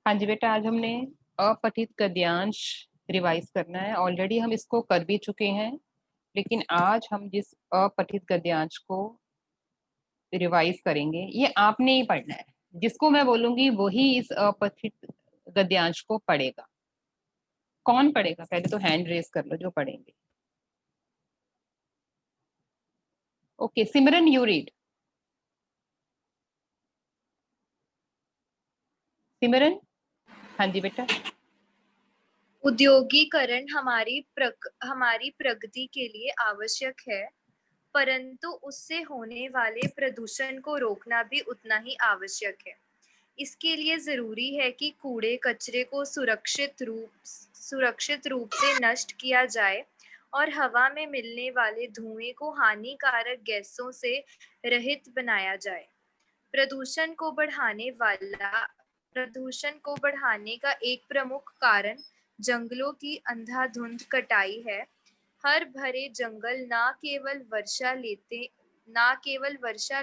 हाँ जी बेटा, आज हमने अपठित गद्यांश रिवाइज करना है। ऑलरेडी हम इसको कर भी चुके हैं, लेकिन आज हम जिस अपठित गद्यांश को रिवाइज करेंगे ये आपने ही पढ़ना है। जिसको मैं बोलूंगी वही इस अपठित गद्यांश को पढ़ेगा। कौन पढ़ेगा? पहले तो हैंड रेज कर लो जो पढ़ेंगे। Okay Simran, you read. Simran, हाँ जी बेटा। औद्योगिकरण हमारी प्रगति के लिए आवश्यक है, परंतु उससे होने वाले प्रदूषण को रोकना भी उतना ही आवश्यक है। इसके लिए जरूरी है कि कूड़े कचरे को सुरक्षित रूप से नष्ट किया जाए और हवा में मिलने वाले धुएं को हानिकारक गैसों से रहित बनाया जाए। प्रदूषण को बढ़ाने का एक प्रमुख कारण जंगलों की अंधाधुंध कटाई है। हर भरे जंगल ना केवल वर्षा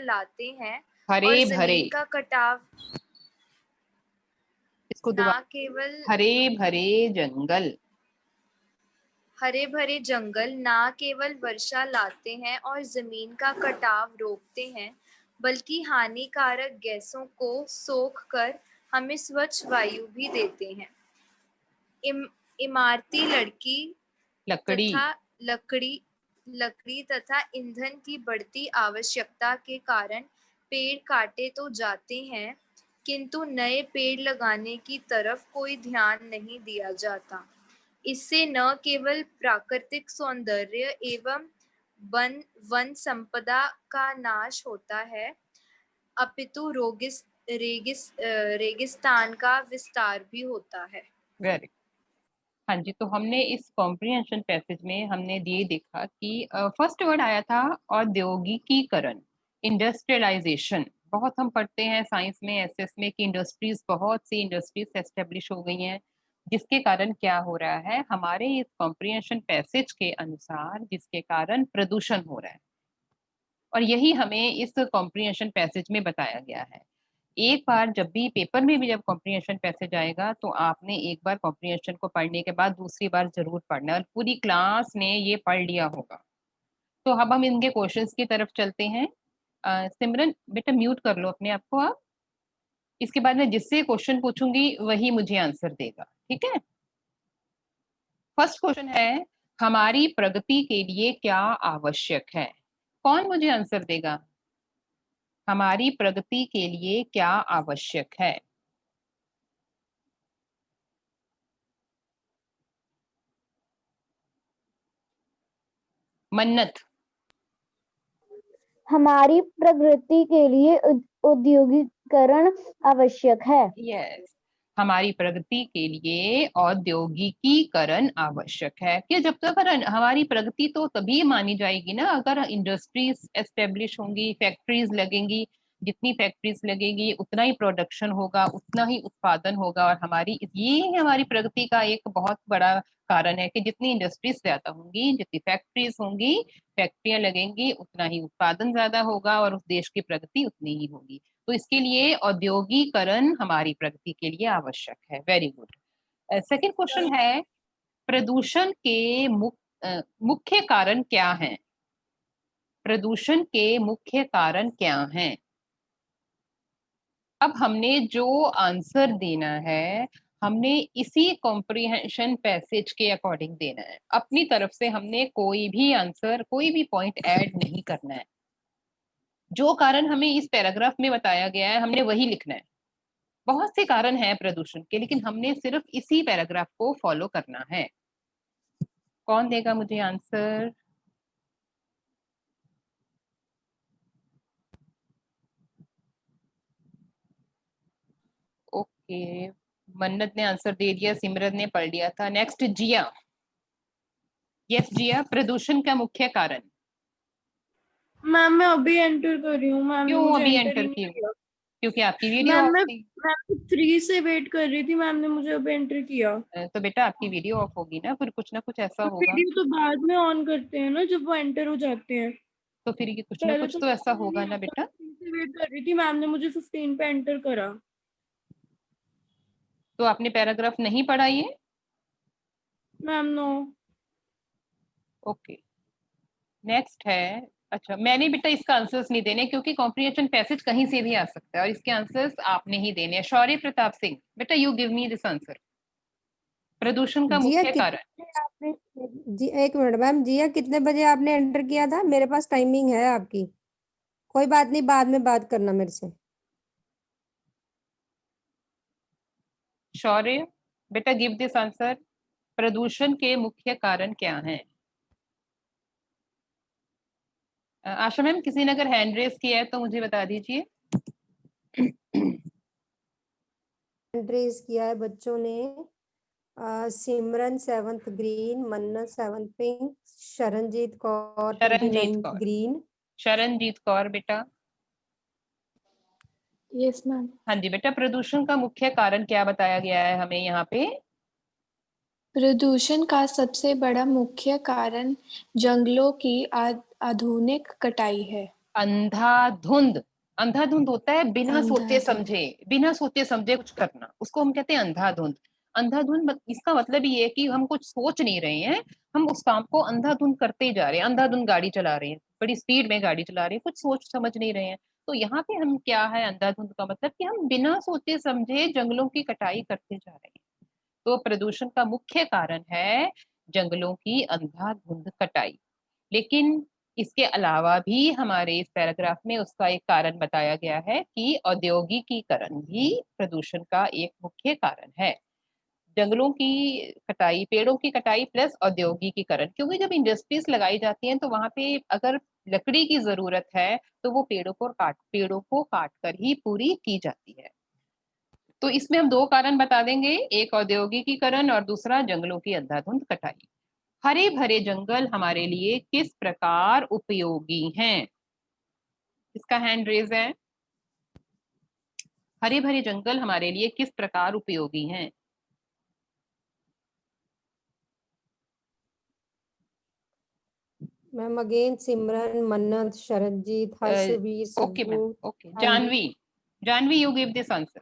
लाते हैं हरे और भरे, जमीन का कटाव इसको ना दोबारा। केवल हरे भरे जंगल। हरे भरे जंगल ना केवल वर्षा लाते हैं और जमीन का कटाव रोकते हैं, बल्कि हानिकारक गैसों को सोख कर हमें स्वच्छ वायु भी देते हैं। इमारती लकड़ी। तथा लकड़ी तथा ईंधन की बढ़ती आवश्यकता के कारण पेड़ काटे तो जाते हैं, किंतु नए पेड़ लगाने की तरफ कोई ध्यान नहीं दिया जाता। इससे न केवल प्राकृतिक सौंदर्य एवं वन संपदा का नाश होता है, अपितु रेगिस्तान का विस्तार भी होता है। वेरी। हाँ जी, तो हमने इस कॉम्प्रिहेंशन पैसेज में हमने ये देखा कि फर्स्ट वर्ड आया था औद्योगिकीकरण, इंडस्ट्रियलाइजेशन। बहुत हम पढ़ते हैं साइंस में, एसएस में कि बहुत सी इंडस्ट्रीज एस्टेब्लिश हो गई हैं, जिसके कारण क्या हो रहा है हमारे इस कॉम्प्रिहेंशन पैसेज के अनुसार, जिसके कारण प्रदूषण हो रहा है। और यही हमें इस कॉम्प्रिहेंशन पैसेज में बताया गया है। एक बार जब भी पेपर में भी जब कॉम्प्रिहेंशन पैसेज आएगा तो आपने एक बार कॉम्प्रिहेंशन को पढ़ने के बाद दूसरी बार जरूर पढ़ना है, और पूरी क्लास ने ये पढ़ लिया होगा। तो अब हम इनके क्वेश्चंस की तरफ चलते हैं। सिमरन बेटा म्यूट कर लो अपने आप को आप। इसके बाद मैं जिससे क्वेश्चन पूछूंगी वही मुझे आंसर देगा, ठीक है? फर्स्ट क्वेश्चन है, हमारी प्रगति के लिए क्या आवश्यक है? कौन मुझे आंसर देगा? हमारी प्रगति के लिए क्या आवश्यक है? मन्नत। हमारी प्रगति के लिए औद्योगिकरण आवश्यक है। यस, हमारी प्रगति के लिए औद्योगिकीकरण आवश्यक है। कि जब तक हमारी प्रगति तो तभी मानी जाएगी ना अगर इंडस्ट्रीज एस्टेब्लिश होंगी, फैक्ट्रीज लगेंगी। जितनी फैक्ट्रीज लगेगी उतना ही प्रोडक्शन होगा, उतना ही उत्पादन होगा। और ये हमारी प्रगति का एक बहुत बड़ा कारण है कि जितनी इंडस्ट्रीज ज्यादा होंगी, जितनी फैक्ट्रीज होंगी, फैक्ट्रियां लगेंगी, उतना ही उत्पादन ज्यादा होगा और उस देश की प्रगति उतनी ही होगी। तो इसके लिए औद्योगिकरण हमारी प्रगति के लिए आवश्यक है। Very good. सेकंड क्वेश्चन है, प्रदूषण के मुख्य कारण क्या हैं? प्रदूषण के मुख्य कारण क्या हैं? अब हमने जो आंसर देना है, हमने इसी कॉम्प्रिहेंशन पैसेज के अकॉर्डिंग देना है। अपनी तरफ से हमने कोई भी आंसर, कोई भी पॉइंट ऐड नहीं करना है। जो कारण हमें इस पैराग्राफ में बताया गया है हमने वही लिखना है। बहुत से कारण हैं प्रदूषण के, लेकिन हमने सिर्फ इसी पैराग्राफ को फॉलो करना है। कौन देगा मुझे आंसर? ओके, मन्नत ने आंसर दे दिया, सिमरन ने पढ़ लिया था। नेक्स्ट जिया। यस जिया, प्रदूषण का मुख्य कारण। मैम मैं अभी एंटर कर रही हूँ। मैम ने क्यों मुझे अभी एंटर एंटर ही नहीं की? किया। क्योंकि आपकी वीडियो मैम ऑफ मैं थी। 3 से वेट कर रही थी, मैम ने मुझे अभी एंटर किया। तो बेटा आपकी वीडियो ऑफ होगी ना, फिर कुछ ना कुछ ऐसा तो होगा। वीडियो तो बाद में ऑन करते हैं ना जब वो एंटर हो जाते हैं। तो फिर ये कुछ ना पहले कुछ तो तो ऐसा मुझे होगा नहीं ना आता, बेटा। 3 से वेट कर रही थी, मैम ने मुझे 15 पे एंटर करा। तो आपने पैराग्राफ नहीं पढ़ा ये? Ma'am no. ओके, नेक्स्ट है। अच्छा, मैंने बेटा इसका आंसर्स नहीं देने क्योंकि कॉम्प्रिहेंशन पैसेज कहीं से भी आ सकता है और इसके आंसर्स आपने ही देने हैं। शौर्य प्रताप सिंह, बेटा you give me this answer. प्रदूषण का जिया मुख्य कारण। कितने बजे आपने जी एक मिनट मैम, जिया कितने बजे आपने एंटर किया था? मेरे पास टाइमिंग है आपकी, कोई बात नहीं, बाद में बात करना मेरे से। शौर्य बेटा गिव दिस आंसर। प्रदूषण के मुख्य कारण क्या हैं? आशा मैम, किसी ने अगर हैंड रेस किया है तो मुझे बता दीजिए। एंट्रीज किया है बच्चों ने। सिमरन 7th green, Mannat 7th pink, Sharanjeet Kaur Sharanjeet 29th Kaur. Green. Sharanjeet Kaur बेटा। Yes ma'am. हाँ जी बेटा, प्रदूषण का मुख्य कारण क्या बताया गया है हमें यहाँ पे? प्रदूषण का सबसे बड़ा मुख्य कारण जंगलों की आधुनिक कटाई है। अंधाधुंध। अंधाधुंध होता है बिना सोचे अंधाधुंध। समझे, बिना सोचे समझे कुछ करना, उसको हम कहते हैं अंधाधुंध। अंधाधुंध इसका मतलब ये है कि हम कुछ सोच नहीं रहे हैं, हम उस काम को अंधाधुंध करते ही जा रहे हैं। अंधाधुंध गाड़ी चला रहे हैं, बड़ी स्पीड में गाड़ी चला रहे हैं, कुछ सोच समझ नहीं रहे हैं। तो यहाँ पे हम क्या है, अंधाधुंध का मतलब कि हम बिना सोचे समझे जंगलों की कटाई करते जा रहे हैं। तो प्रदूषण का मुख्य कारण है जंगलों की अंधाधुंध कटाई। लेकिन इसके अलावा भी हमारे इस पैराग्राफ में उसका एक कारण बताया गया है कि औद्योगिकीकरण भी प्रदूषण का एक मुख्य कारण है। जंगलों की कटाई, पेड़ों की कटाई प्लस औद्योगिकीकरण, क्योंकि जब इंडस्ट्रीज लगाई जाती हैं तो वहां पे अगर लकड़ी की जरूरत है तो वो पेड़ों को काट कर ही पूरी की जाती है। तो इसमें हम दो कारण बता देंगे, एक औद्योगिकीकरण और दूसरा जंगलों की अंधाधुंध कटाई। हरे भरे जंगल हमारे लिए किस प्रकार उपयोगी हैं? इसका हैंड रेज है। हरे भरे जंगल हमारे लिए किस प्रकार उपयोगी हैं? Ma'am again Simran, Mannat, Sharanjeet, Harshveer, okay Subbu. Ma'am, okay. Janvi, Janvi you give this answer.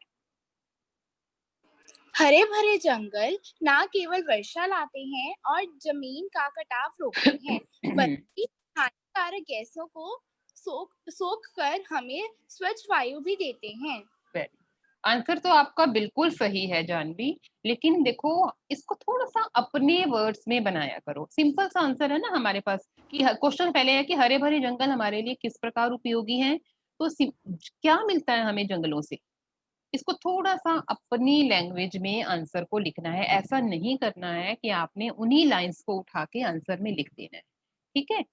हरे भरे जंगल न केवल वर्षा लाते हैं और जमीन का कटाव रोकते हैं, बल्कि हानिकारक गैसों को सोख कर हमें स्वच्छ वायु भी देते हैं। आंसर तो आपका बिल्कुल सही है जानवी, लेकिन देखो इसको थोड़ा सा अपने वर्ड्स में बनाया करो। सिंपल सा आंसर है ना हमारे पास कि क्वेश्चन पहले है कि हरे भरे जंगल हमारे लिए किस प्रकार उपयोगी हैं, तो क्या मिलता है हमें जंगलों से। इसको थोड़ा सा अपनी लैंग्वेज में आंसर को लिखना है। ऐसा नहीं करना है कि आपने उन्हीं लाइंस को उठा के आंसर में लिख देना है, ठीक है।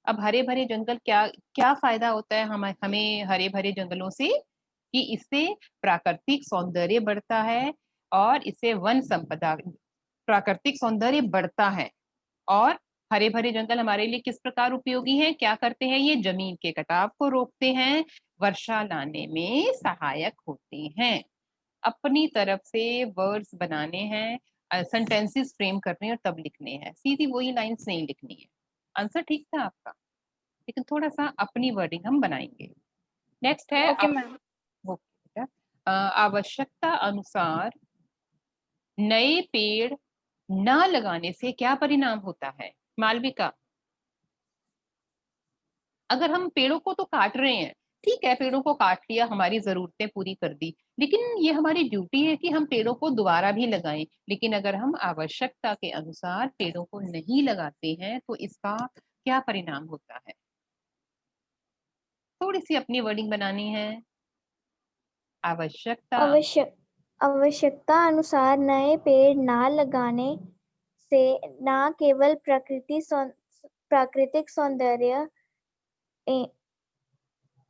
अब हरे भरे जंगल, क्या क्या फायदा होता है हमें हरे भरे जंगलों से? कि इससे प्राकृतिक सौंदर्य बढ़ता है और इससे वन संपदा, प्राकृतिक सौंदर्य बढ़ता है। और हरे भरे जंगल हमारे लिए किस प्रकार उपयोगी हैं? क्या करते हैं ये? जमीन के कटाव को रोकते हैं, वर्षा लाने में सहायक होते हैं। अपनी तरफ से वर्ड्स बनाने हैं, सेंटेंसेस फ्रेम करने और तब लिखने हैं, सीधी वही लाइंस नहीं लिखनी है। आंसर ठीक था आपका, लेकिन थोड़ा सा अपनी वर्डिंग हम बनाएंगे। नेक्स्ट है ओके मैम। आवश्यकता अनुसार नए पेड़ न लगाने से क्या परिणाम होता है? मालविका, अगर हम पेड़ों को तो काट रहे हैं, ठीक है, पेड़ों को काट लिया, हमारी जरूरतें पूरी कर दी, लेकिन ये हमारी ड्यूटी है कि हम पेड़ों को दोबारा भी लगाएं। लेकिन अगर हम आवश्यकता के अनुसार पेड़ों को नहीं लगाते हैं तो इसका क्या परिणाम होता है? थोड़ी सी अपनी वर्डिंग बनानी है। आवश्यकता अनुसार नए पेड़ ना लगाने से न केवल प्राकृतिक सौंदर्य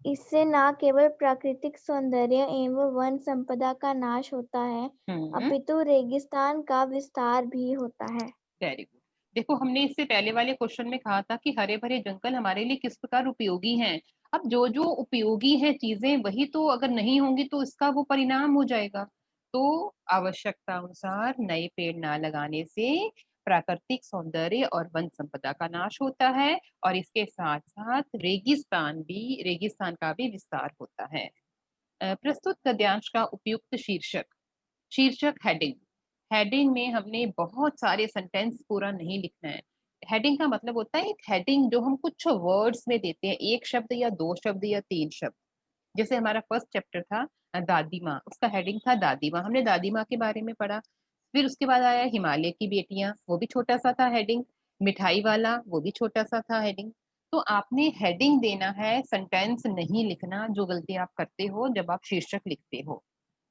इससे न केवल प्राकृतिक सौंदर्य एवं वन संपदा का नाश होता है, अपितु रेगिस्तान का विस्तार भी होता है। Very good. देखो हमने इससे पहले वाले क्वेश्चन में कहा था कि हरे भरे जंगल हमारे लिए किस प्रकार उपयोगी हैं। अब जो जो उपयोगी है चीजें वही तो अगर नहीं होंगी तो इसका वो परिणाम हो जाएगा। तो आवश्यकता अनुसार नए पेड़ ना लगाने से प्राकृतिक सौंदर्य और वन संपदा का नाश होता है और इसके साथ साथ रेगिस्तान का भी विस्तार होता है। प्रस्तुत गद्यांश का उपयुक्त शीर्षक शीर्षक हेडिंग। हेडिंग में हमने बहुत सारे सेंटेंस पूरा नहीं लिखना है। हेडिंग का मतलब होता है एक हेडिंग जो हम कुछ वर्ड्स में देते हैं, एक शब्द या दो शब्द या तीन शब्द। जैसे हमारा फर्स्ट चैप्टर था दादी माँ, उसका हेडिंग था दादी माँ, हमने दादी माँ के बारे में पढ़ा। फिर उसके बाद आया हिमालय की बेटियां, वो भी छोटा सा था हेडिंग। मिठाई वाला, वो भी छोटा सा था हेडिंग। तो आपने हेडिंग देना है, सेंटेंस नहीं लिखना, जो गलती आप करते हो जब आप शीर्षक लिखते हो।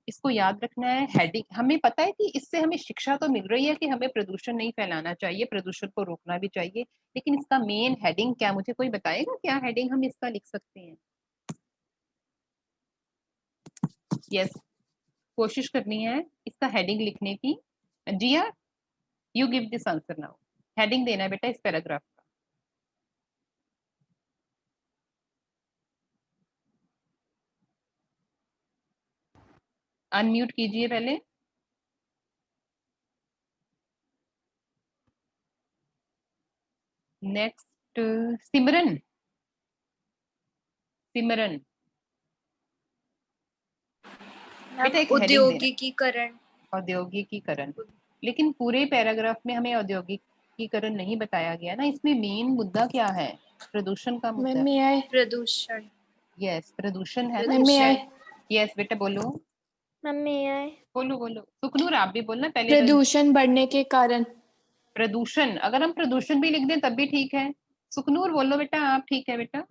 इसको याद रखना है। हेडिंग, हमें पता है कि इससे हमें शिक्षा तो मिल रही है कि हमें प्रदूषण नहीं फैलाना चाहिए, प्रदूषण को रोकना भी चाहिए, लेकिन इसका मेन हेडिंग क्या, मुझे कोई बताएगा क्या हेडिंग हम इसका लिख सकते हैं? यस, कोशिश करनी है इसका हेडिंग लिखने की। Jiya, you give this answer now. Heading देना है बेटा इस पैराग्राफ का। अनम्यूट कीजिए पहले। नेक्स्ट सिमरन। सिमरन बेटा एक हेडिंग देना। औद्योगिकीकरण। औद्योगिकीकरण, लेकिन पूरे पैराग्राफ में हमें औद्योगिकीकरण नहीं बताया गया ना। इसमें मेन मुद्दा क्या है? प्रदूषण का मुद्दा। प्रदूषण। यस, प्रदूषण है ना। प्रदूषण। यस बेटा बोलो। मम्मी आए। बोलो बोलो सुखनूर, आप भी बोलना पहले। प्रदूषण बढ़ने के कारण। प्रदूषण, अगर हम प्रदूषण भी लिख दें तब भी ठीक है। सुखनूर बोलो बेटा, आप ठीक है बेटा?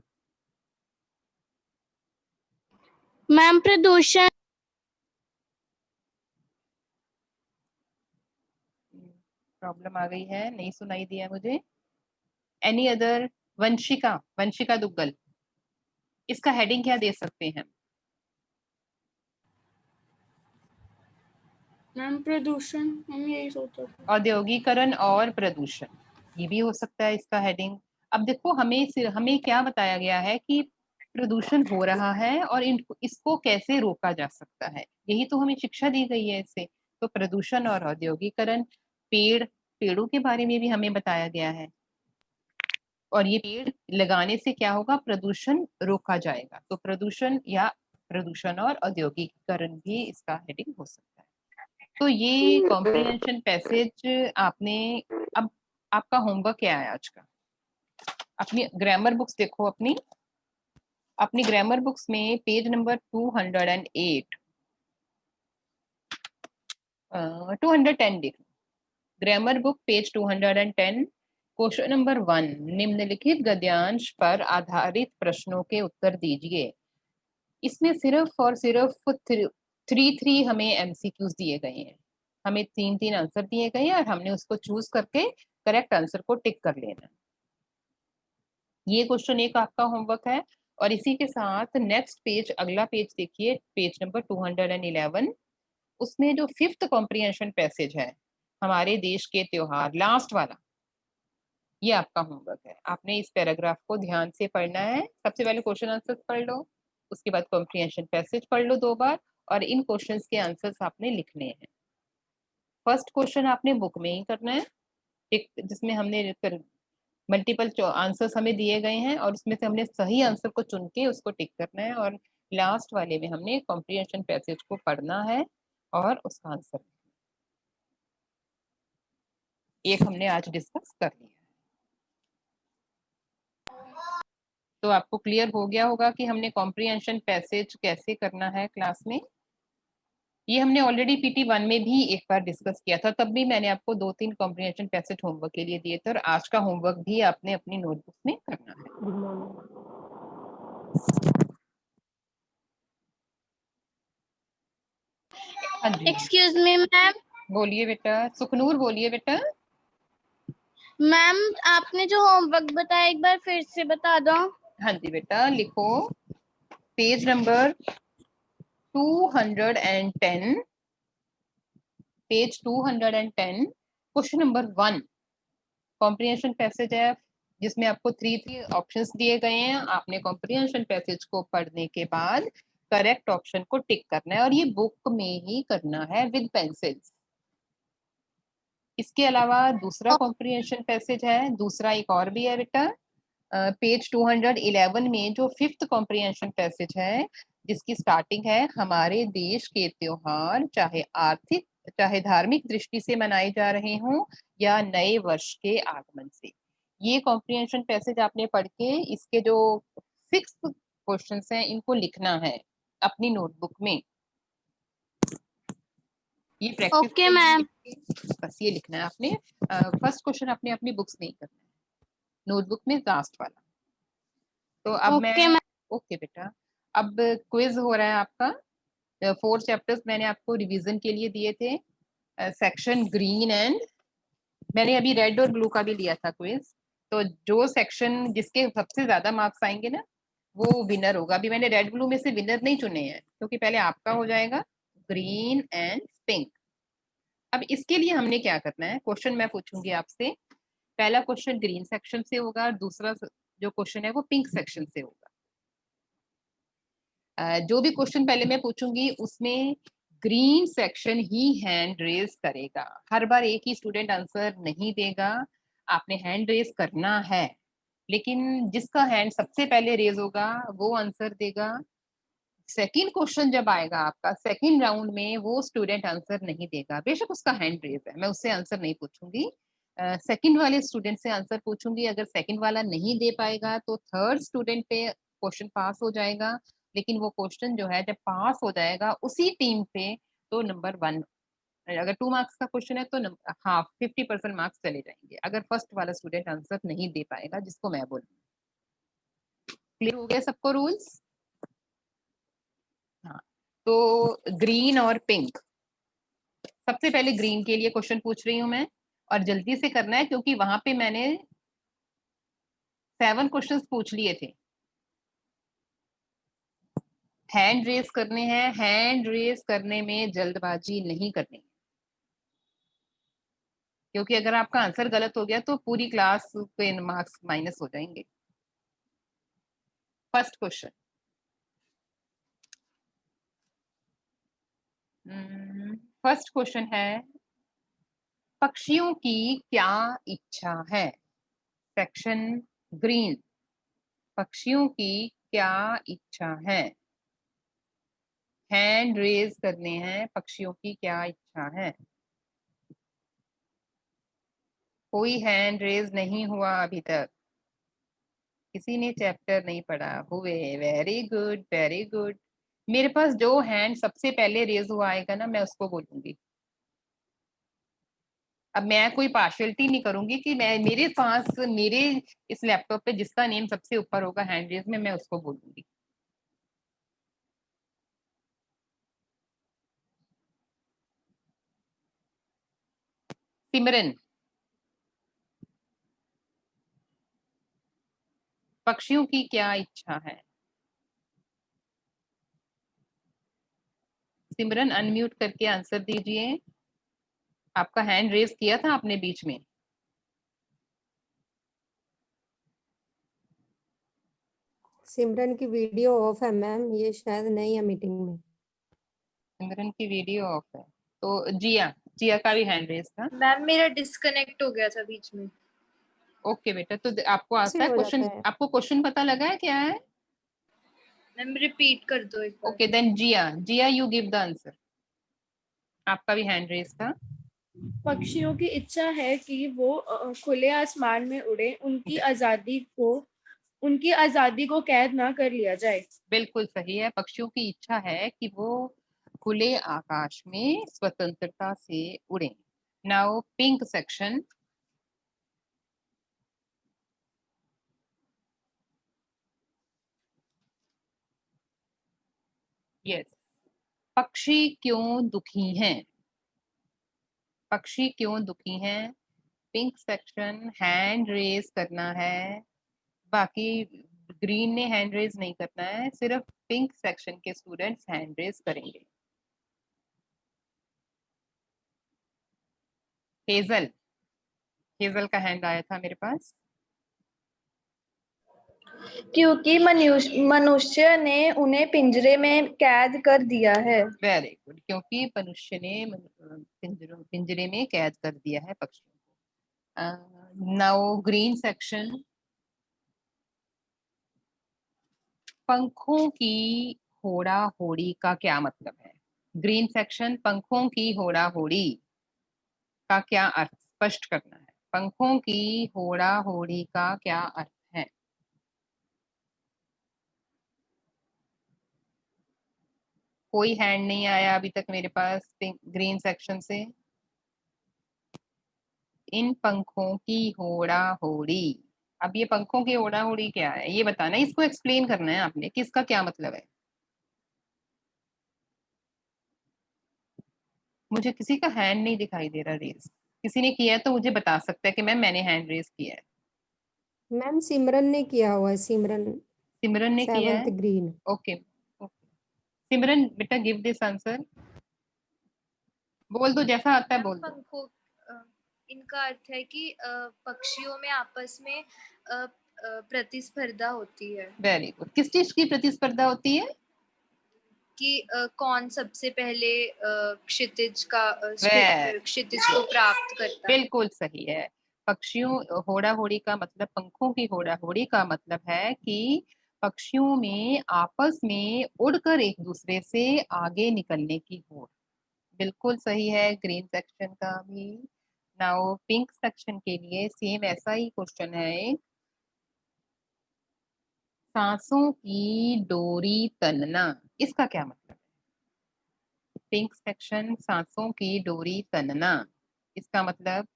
मैम प्रदूषण। प्रॉब्लम आ गई है, नहीं सुनाई दिया मुझे। Any other? वंशिका, वंशिका दुग्गल, इसका हेडिंग क्या दे सकते हैं? मैम प्रदूषण, हम यही सोचा था। औद्योगिकरण और प्रदूषण, ये भी हो सकता है इसका हेडिंग। अब देखो, हमें क्या बताया गया है कि प्रदूषण हो रहा है और इसको कैसे रोका जा सकता है, यही तो हमें शिक्षा दी गई है इससे। तो प्रदूषण और औद्योगिकरण। पेड़ों के बारे में भी हमें बताया गया है, और ये पेड़ लगाने से क्या होगा? प्रदूषण रोका जाएगा। तो प्रदूषण और औद्योगिकरण भी इसका हेडिंग हो सकता है। तो ये कॉम्प्रिहेंशन पैसेज आपने, अब आपका होमवर्क क्या है आज का? अपनी ग्रामर बुक्स देखो, अपनी ग्रामर बुक्स में पेज नंबर 208 210 देखो। Grammar book page 210, question number 1, निम्नलिखित गद्यांश पर आधारित प्रश्नों के उत्तर दीजिए। इसमें सिर्फ और सिर्फ 3 हमें एमसीक्यूज दिए गए हैं। हमें 3 आंसर दिए गए हैं और हमने उसको चूज करके करेक्ट आंसर को टिक कर लेना। ये क्वेश्चन 1 आपका होमवर्क है। और इसी के साथ नेक्स्ट पेज, अगला पेज देखिए, पेज नंबर 211। उसमें जो 5th कॉम्प्रिहेंशन पैसेज है, हमारे देश के त्योहार, लास्ट वाला, ये आपका होमवर्क है। आपने इस पैराग्राफ को ध्यान से पढ़ना है। सबसे पहले क्वेश्चन आंसर्स पढ़ लो, उसके बाद कॉम्प्रिहेंशन पैसेज पढ़ लो 2 बार, और इन क्वेश्चंस के आंसर्स आपने लिखने हैं। फर्स्ट क्वेश्चन आपने बुक में ही करना है, जिसमें हमने मल्टीपल आंसर्स हमें दिए गए हैं और उसमें से हमने सही आंसर को चुन के उसको टिक करना है। और लास्ट वाले में हमने कॉम्प्रिहेंशन पैसेज को पढ़ना है और उसका आंसर, एक हमने आज डिस्कस कर लिया। तो आपको क्लियर हो गया होगा कि हमने कॉम्प्रिहेंशन पैसेज कैसे करना है क्लास में। ये हमने ऑलरेडी पीटी 1 में भी एक बार डिस्कस किया था, तब भी मैंने आपको 2-3 कॉम्प्रिहेंशन पैसेज होमवर्क के लिए दिए थे, और आज का होमवर्क भी आपने अपनी नोटबुक में करना है। हाँ जी, एक्सक्यूज मी मैम। बोलिए बेटा। सुखनूर बोलिए बेटा। मैम आपने जो होमवर्क बताया एक बार फिर से बता दो। हाँ जी बेटा, लिखो page number 210, page 210, question number 1 comprehension passage है, जिसमें आपको 3 ऑप्शंस दिए गए हैं। आपने कॉम्प्रिहेंशन पैसेज को पढ़ने के बाद करेक्ट ऑप्शन को टिक करना है, और ये बुक में ही करना है विद पेंसिल्स। इसके अलावा दूसरा कॉम्प्रिहेंशन पैसेज है, दूसरा एक और भी है बेटा, पेज 211 में जो 5th कॉम्प्रिहेंशन पैसेज है, जिसकी स्टार्टिंग है हमारे देश के त्योहार चाहे आर्थिक चाहे धार्मिक दृष्टि से मनाए जा रहे हों या नए वर्ष के आगमन से। ये कॉम्प्रिहेंशन पैसेज आपने पढ़ के इसके जो 6 क्वेश्चंस हैं इनको लिखना है अपनी नोटबुक में। ये प्रैक्टिस ओके मैम। बस ये लिखना है आपने। फर्स्ट क्वेश्चन आपने अपनी बुक्स नहीं करना है, नोटबुक में लास्ट वाला। तो अब ओके मैं ओके बेटा, अब क्विज हो रहा है आपका। 4 चैप्टर्स मैंने आपको रिवीजन के लिए दिए थे, सेक्शन ग्रीन एंड मैंने अभी रेड और ब्लू का भी लिया था क्विज। तो जो सेक्शन जिसके सबसे ज्यादा मार्क्स आएंगे ना वो विनर होगा। अभी मैंने रेड ब्लू में से विनर नहीं चुने हैं क्योंकि पहले आपका हो जाएगा ग्रीन एंड पिंक। अब इसके लिए हमने क्या करना है, क्वेश्चन मैं पूछूंगी आपसे। पहला क्वेश्चन ग्रीन सेक्शन से होगा और दूसरा जो क्वेश्चन है वो पिंक सेक्शन से होगा। जो भी क्वेश्चन पहले मैं पूछूंगी उसमें ग्रीन सेक्शन ही हैंड रेज करेगा। हर बार एक ही स्टूडेंट आंसर नहीं देगा, आपने हैंड रेज करना है, लेकिन जिसका हैंड सबसे पहले रेज होगा वो आंसर देगा। सेकंड क्वेश्चन जब आएगा आपका सेकंड राउंड में वो स्टूडेंट आंसर नहीं देगा, बेशक उसका हैंड रेज है, मैं उससे आंसर नहीं पूछूंगी। सेकंड वाले स्टूडेंट से आंसर पूछूंगी। अगर सेकंड वाला नहीं दे पाएगा तो थर्ड स्टूडेंट पे क्वेश्चन पास हो जाएगा, लेकिन वो क्वेश्चन जो है जब पास हो जाएगा उसी टीम पे तो नंबर 1। अगर 2 मार्क्स का क्वेश्चन है तो हाफ 50% मार्क्स चले जाएंगे अगर फर्स्ट वाला स्टूडेंट आंसर नहीं दे पाएगा जिसको मैं बोलूँ। क्लियर हो गया सबको रूल्स? हाँ, तो ग्रीन और पिंक, सबसे पहले ग्रीन के लिए क्वेश्चन पूछ रही हूं मैं और जल्दी से करना है क्योंकि वहां पे मैंने 7 क्वेश्चंस पूछ लिए थे। हैंड रेस करने हैं, हैंड रेस करने में जल्दबाजी नहीं करनी, क्योंकि अगर आपका आंसर गलत हो गया तो पूरी क्लास के मार्क्स माइनस हो जाएंगे। फर्स्ट क्वेश्चन, फर्स्ट क्वेश्चन है पक्षियों की क्या इच्छा है? सेक्शन ग्रीन, पक्षियों की क्या इच्छा है? हैंड रेज करने हैं, पक्षियों की क्या इच्छा है? कोई हैंड रेज नहीं हुआ अभी तक, किसी ने चैप्टर नहीं पढ़ा हुए। Very good very good. मेरे पास जो हैंड सबसे पहले रेज हुआ आएगा ना मैं उसको बोलूंगी। अब मैं कोई पार्शियलिटी नहीं करूंगी कि मैं मेरे पास मेरे इस लैपटॉप पे जिसका नेम सबसे ऊपर होगा हैंड रेज में मैं उसको बोलूंगी। सिमरन, पक्षियों की क्या इच्छा है? सिमरन अनम्यूट करके आंसर दीजिए। आपका हैंड रेज किया था आपने बीच में। सिमरन की वीडियो ऑफ है मैम, ये शायद नहीं है मीटिंग में। सिमरन की वीडियो ऑफ है। तो जिया, जिया का भी हैंड रेज था। मैम मेरा डिस्कनेक्ट हो गया था बीच में। ओके बेटा, तो आपको आता है हो क्वेश्चन? जाता है। आपको क्वेश्चन पता लगा है क्या है? मैम रिपीट कर दो एक बार। Okay then Jiya, Jiya you give the answer. आपका भी हैंड रेज था। पक्षियों की इच्छा है कि वो खुले आसमान में उड़े, उनकी आजादी को कैद ना कर लिया जाए। बिल्कुल सही है, पक्षियों की इच्छा है कि वो खुले आकाश में स्वतंत्रता से उड़े। नाउ पिंक सेक्शन, यस, पक्षी क्यों दुखी हैं? पक्षी क्यों दुखी हैं? पिंक सेक्शन हैंड रेज करना है, बाकी ग्रीन ने हैंड रेज नहीं करना है, सिर्फ पिंक सेक्शन के स्टूडेंट्स हैंड रेज करेंगे। हेजल, हेजल का हैंड आया था मेरे पास। क्योंकि मनुष्य ने उन्हें पिंजरे में कैद कर दिया है। वेरी गुड, क्योंकि मनुष्य ने पिंजरे में कैद कर दिया है पक्षियों को। नाउ ग्रीन सेक्शन, पंखों की होड़ा होड़ी का क्या मतलब है? ग्रीन सेक्शन, पंखों की होड़ा होड़ी का क्या अर्थ स्पष्ट करना है। पंखों की होड़ा होड़ी का क्या अर्थ है? कोई हैंड नहीं आया अभी तक मेरे पास ग्रीन सेक्शन से। इन पंखों की होड़ा होड़ी, अब ये पंखों की होड़ा होड़ी क्या है ये बताना, इसको एक्सप्लेन करना है आपने कि इसका क्या मतलब है। मुझे किसी का हैंड नहीं दिखाई दे रहा रेस, किसी ने किया है तो मुझे बता सकता है कि मैम मैंने हैंड रेस किया है। मैम सिमरन ने किया हुआ है, सिमरन। सिमरन ने किया है, 7th ग्रीन। Okay okay. सिमरन बेटा गिव दिस आंसर, बोल दो जैसा आता है बोल दो। पंखों इनका अर्थ है कि पक्षियों में आपस में प्रतिस्पर्धा होती है। Very good. किस चीज की प्रतिस्पर्धा होती है? कि कौन सबसे पहले क्षितिज Very क्षितिज को प्राप्त करता है। बिल्कुल सही है। पक्षियों होड़ा होड़ी का मतलब, पंखों की होड़ा होड़ी का मतलब है कि पक्षियों में आपस में उड़कर एक दूसरे से आगे निकलने की होड़। बिल्कुल सही है ग्रीन सेक्शन का भी। नाउ पिंक सेक्शन के लिए सेम ऐसा ही क्वेश्चन है। सांसों की डोरी तनना, इसका क्या मतलब है? पिंक सेक्शन, सांसों की डोरी तनना, इसका मतलब।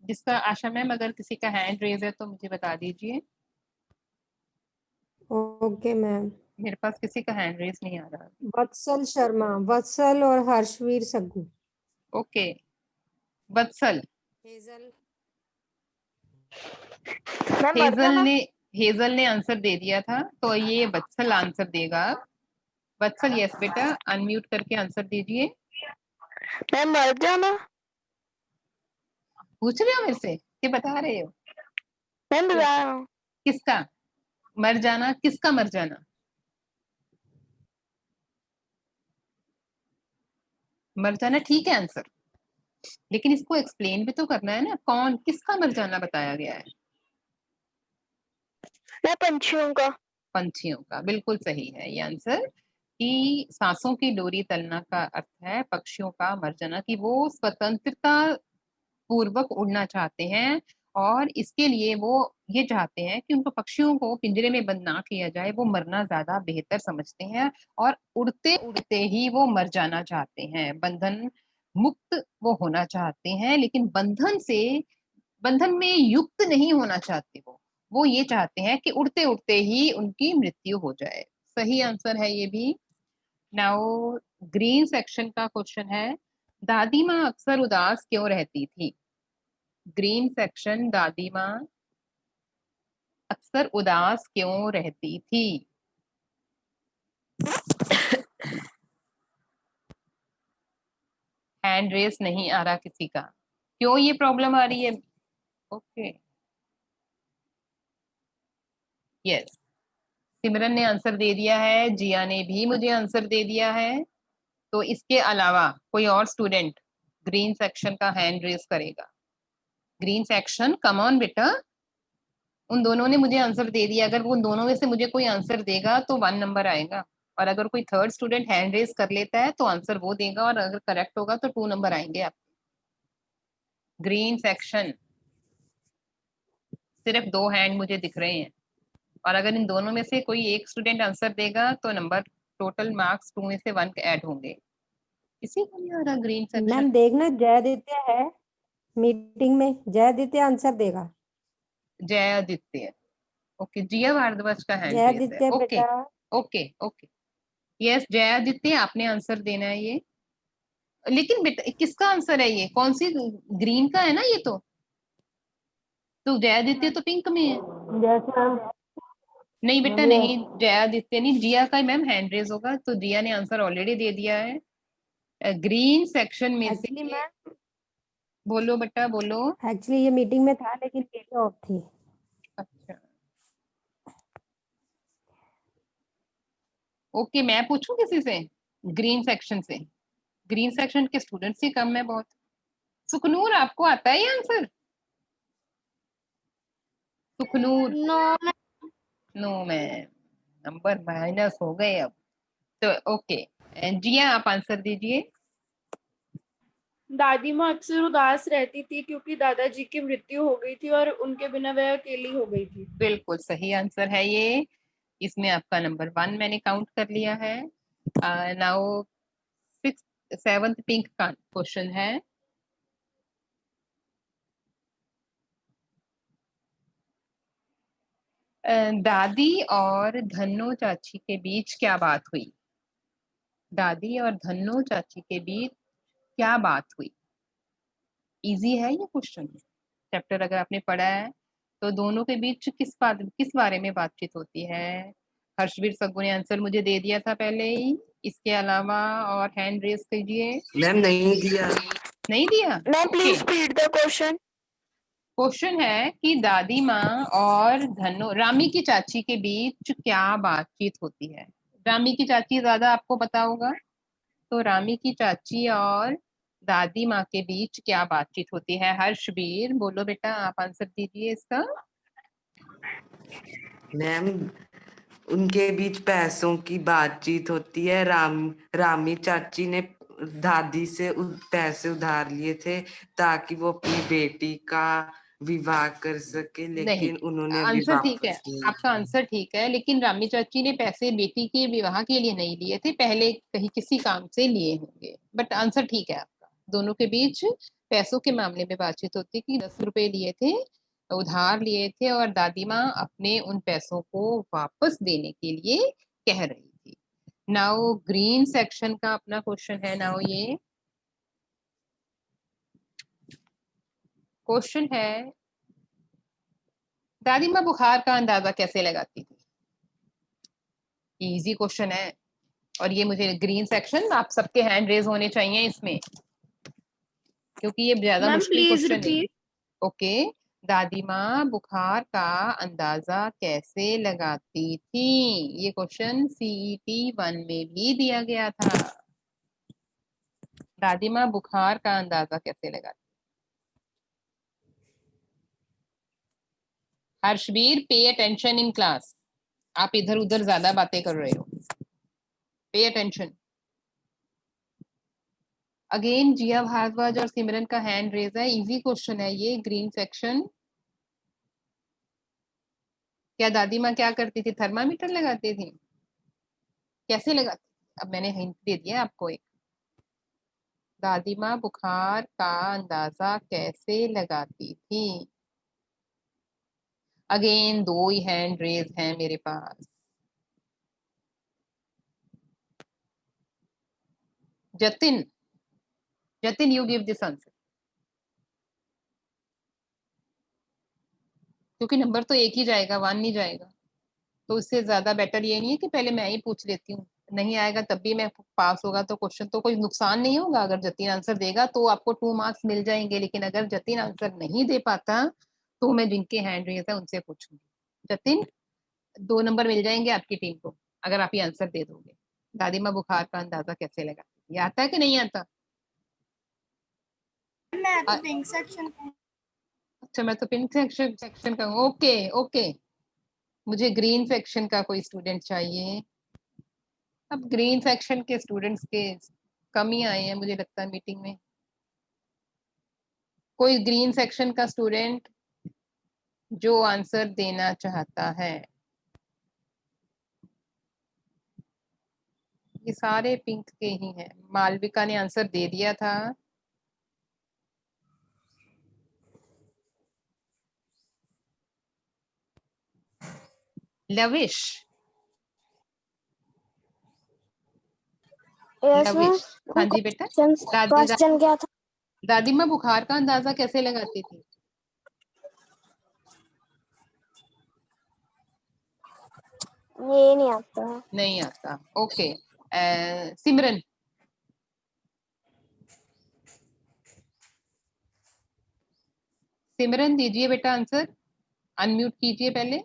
जिसका आशा मैम अगर किसी का हैंड रेज है तो मुझे बता दीजिए। Okay ma'am. मेरे पास किसी का हैंड रेज नहीं आ रहा। वत्सल शर्मा, वत्सल और हर्षवीर सग्गू। ओके वत्सल। हेजल। हेजल ने आंसर दे दिया था तो ये वत्सल आंसर देगा। वत्सल यस बेटा, अनम्यूट करके आंसर दीजिए। मैम मर जाना। पूछ रहे हो मेरे से कि बता रहे हो? मैम बता रहा हूँ। किसका मर जाना, किसका मर जाना? मर जाना ठीक है आंसर, लेकिन इसको एक्सप्लेन भी तो करना है ना, कौन किसका मर जाना बताया गया है? मैं पंछियों का। पंछियों का, बिल्कुल सही है ये आंसर। कि सांसों की डोरी तलना का अर्थ है पक्षियों का मर जाना, कि वो स्वतंत्रता पूर्वक उड़ना चाहते हैं और इसके लिए वो ये चाहते हैं कि उनको पक्षियों को पिंजरे में बंद ना किया जाए, वो मरना ज्यादा बेहतर समझते हैं और उड़ते उड़ते ही वो मर जाना चाहते हैं। बंधन मुक्त वो होना चाहते हैं, लेकिन बंधन में युक्त नहीं होना चाहते। वो ये चाहते हैं कि उड़ते उड़ते ही उनकी मृत्यु हो जाए। सही आंसर है ये भी। नाउ ग्रीन सेक्शन का क्वेश्चन है, दादी माँ अक्सर उदास क्यों रहती थी? ग्रीन सेक्शन, दादी माँ अक्सर उदास क्यों रहती थी? हैंड रेस नहीं आ रहा किसी का, क्यों ये प्रॉब्लम आ रही है? ओके यस, सिमरन ने आंसर दे दिया है, जिया ने भी मुझे आंसर दे दिया है। तो इसके अलावा कोई और स्टूडेंट ग्रीन सेक्शन का हैंड रेस करेगा? ग्रीन सेक्शन कम ऑन बेटा, उन दोनों ने मुझे आंसर दे दिया, अगर वो उन दोनों में से मुझे कोई आंसर देगा तो 1 नंबर आएगा, और अगर कोई थर्ड स्टूडेंट हैंड रेस कर लेता है तो आंसर वो देगा, और अगर करेक्ट होगा तो 2 नंबर आएंगे आप। ग्रीन सेक्शन, सिर्फ 2 हैंड मुझे दिख रहे हैं, और अगर इन दोनों में से कोई एक स्टूडेंट आंसर देगा तो नंबर टोटल मार्क्स 2 में से 1 ऐड होंगे। किसी को नहीं आ रहा ग्रीन सेक्शन? मैम देखना जयादित्य है मीटिंग में, जयादित्य आंसर देगा। जयादित्य, ओके। जिया भारद्वाज का हैंड रेस है, जयादित्य ओके बेटा। Okay okay. यस जयादित्य, आपने आंसर देना है ये। लेकिन बेटा किसका आंसर है ये, कौन सी? ग्रीन का है ना ये तो जयादित्य तो पिंक में है। Yes ma'am. नहीं बेटा नहीं, जयादित्य नहीं, जिया का मैम हैंड रेज होगा, तो जिया ने आंसर ऑलरेडी दे दिया है। ग्रीन सेक्शन में से एक्चुअली मैम, बोलो बेटा बोलो। एक्चुअली ये मीटिंग में था लेकिन मेरी ऑफ थी। अच्छा ओके, मैं पूछूं किसी से ग्रीन सेक्शन से? ग्रीन सेक्शन के स्टूडेंट्स ही कम है बहुत। सुखनूर आपको आता है ये answer? Sukhnoor, no no ma'am, number minus हो गए अब तो। ओके जिया आप आंसर दीजिए। दादी माँ अक्सर उदास रहती थी क्योंकि दादाजी की मृत्यु हो गई थी और उनके बिना वह अकेली हो गई थी। बिल्कुल सही आंसर है ये। इसमें आपका नंबर 1 मैंने काउंट कर लिया है। नाउ 7th पिंक का क्वेश्चन है। दादी और धन्नो चाची के बीच क्या बात हुई? दादी और धन्नो चाची के बीच क्या बात हुई? इजी है ये क्वेश्चन। चैप्टर अगर आपने पढ़ा है तो दोनों के बीच किस बारे में बातचीत होती है? हर्षवीर सग्गू ने आंसर मुझे दे दिया था पहले ही। इसके अलावा और हैंड रेज कीजिए। मैम नहीं दिया। नहीं दिया? Ma'am please repeat the question. Question है कि दादी माँ और धनो रामी की चाची के बीच क्या बातचीत होती है? रामी की चाची ज्यादा आपको पता होगा, तो रामी की चाची और दादी माँ के बीच क्या बातचीत होती है? हर्षवीर बोलो बेटा, आप आंसर दीजिए इसका। मैम उनके बीच पैसों की बातचीत होती है। रामी चाची ने दादी से पैसे उधार लिए थे ताकि वो अपनी बेटी का विवाह कर सके, नहीं, लेकिन उन्होंने अभी आंसर ठीक है, वापस नहीं। आपका आंसर ठीक है, लेकिन रामी चाची ने पैसे बेटी के विवाह के लिए नहीं लिए थे, पहले कहीं किसी काम से लिए होंगे। बट आंसर ठीक है आपका। दोनों के बीच पैसों के मामले में बातचीत होती कि 10 रुपए लिए थे, उधार लिए थे, और दादी माँ अपने उन पैसों को वापस देने के लिए कह रही थी। नाउ ग्रीन सेक्शन का अपना क्वेश्चन है। नाउ ये क्वेश्चन है, दादी माँ बुखार का अंदाजा कैसे लगाती थी? इजी क्वेश्चन है, और ये मुझे ग्रीन सेक्शन आप सबके हैंड रेज होने चाहिए इसमें, क्योंकि ये ज्यादा मुश्किल क्वेश्चन है। ओके, दादी माँ बुखार का अंदाजा कैसे लगाती थी? ये क्वेश्चन CET 1 में भी दिया गया था। दादी माँ बुखार का अंदाजा कैसे लगाती? Harshveer pay attention in class. आप इधर उधर ज्यादा बातें कर रहे हो। Pay attention. अगेन जिया भारद्वाज और सिमरन का हैंड रेज है। इजी क्वेश्चन है ये, ग्रीन सेक्शन। क्या दादी माँ क्या करती थी? थर्मामीटर लगाती थी? कैसे लगाती? अब मैंने हिंट दे दिया आपको एक। दादी माँ बुखार का अंदाजा कैसे लगाती थी? अगेन 2 ही हैंड रेज हैं मेरे पास। Jatin, Jatin you give this answer, क्योंकि नंबर तो एक ही जाएगा, 1 नहीं जाएगा। तो उससे ज्यादा बेटर ये नहीं है कि पहले मैं ही पूछ लेती हूँ, नहीं आएगा तब भी मैं पास होगा तो क्वेश्चन तो कोई नुकसान नहीं होगा। अगर जतिन आंसर देगा तो आपको 2 मार्क्स मिल जाएंगे, लेकिन अगर जतिन आंसर नहीं दे पाता तो मैं जिनके हैंड रेज है उनसे पूछूंगी। जतिन 2 नंबर मिल जाएंगे आपकी टीम को अगर आप ये आंसर दे दोगे। दादी माँ बुखार का अंदाजा कैसे लगा? ये आता है कि नहीं आता? मैं तो पिंक सेक्शन। अच्छा, मैं तो पिंक सेक्शन का। ओके ओके, मुझे ग्रीन सेक्शन का कोई स्टूडेंट चाहिए। अब ग्रीन सेक्शन के स्टूडेंट्स के कम ही आए हैं मुझे लगता है मीटिंग में। कोई ग्रीन सेक्शन का स्टूडेंट जो आंसर देना चाहता है? ये सारे पिंक के ही हैं। मालविका ने आंसर दे दिया था। लविश, लविश, हाँ जी बेटा। क्वेश्चन क्या था? दादी माँ बुखार का अंदाजा कैसे लगाती थी? ये नहीं आता। नहीं आता। ओके, सिमरन। सिमरन दीजिए बेटा आंसर, अनम्यूट कीजिए पहले।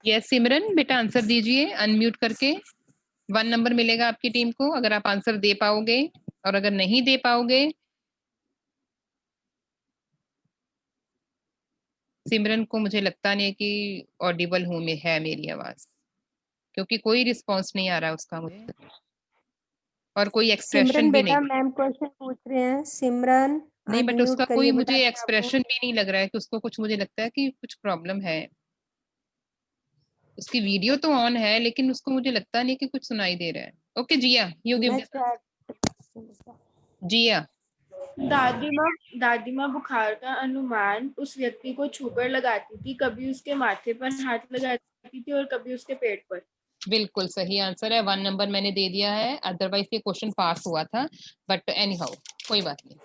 यस सिमरन बेटा आंसर दीजिए अनम्यूट करके। 1 नंबर मिलेगा आपकी टीम को अगर आप आंसर दे पाओगे, और अगर नहीं दे पाओगे सिमरन को मुझे लगता नहीं कि ऑडिबल हूँ मैं, है मेरी आवाज, क्योंकि कोई रिस्पांस नहीं आ रहा है उसका मुझे, और कोई एक्सप्रेशन सिमरन भी बेटा नहीं। मैम क्वेश्चन पूछ रहे हैं। सिमरन नहीं, बट अनम्यूट उसका कोई करिए मुझे बेटा अपने आप को। एक्सप्रेशन भी नहीं लग रहा है कि उसको कुछ, मुझे लगता है कि कुछ प्रॉब्लम है। उसकी वीडियो तो ऑन है लेकिन उसको मुझे लगता नहीं कि कुछ सुनाई दे रहा है। ओके जिया, यू गिव मैं दिस। चैट जिया। दादी माँ बुखार का अनुमान उस व्यक्ति को छूकर लगाती थी, कभी उसके माथे पर हाथ लगाती थी और कभी उसके पेट पर। बिल्कुल सही आंसर है, 1 नंबर मैंने दे दिया है, अदरवाइज ये क्वेश्चन पास हुआ था, बट एनी हाउ कोई बात नहीं।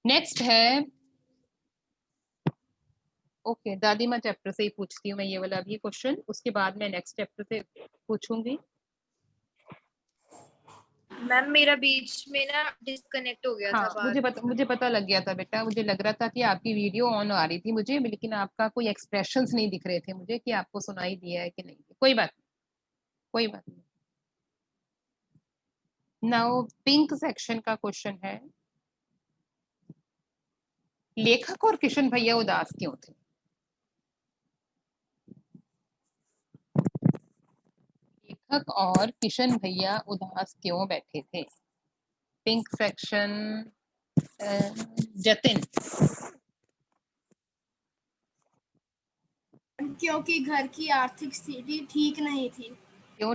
नेक्स्ट है, ओके दादी माँ चैप्टर से ही पूछती हूँ मैं ये वाला अभी क्वेश्चन, उसके बाद मैं नेक्स्ट चैप्टर से पूछूंगी। मैम मेरा बीच में ना डिस्कनेक्ट हो गया था हाँ, मुझे पता लग गया था बेटा, मुझे लग रहा था कि आपकी वीडियो ऑन आ रही थी मुझे, लेकिन आपका कोई एक्सप्रेशंस नहीं दिख रहे थे मुझे कि आपको सुनाई दिया है कि नहीं। कोई बात नहीं, कोई बात नहीं। नाउ पिंक सेक्शन का क्वेश्चन है, लेखक और किशन भैया उदास क्यों थे? लेखक और किशन भैया उदास क्यों बैठे थे? Pink section, Jatin. क्योंकि घर की आर्थिक स्थिति ठीक नहीं थी। क्यों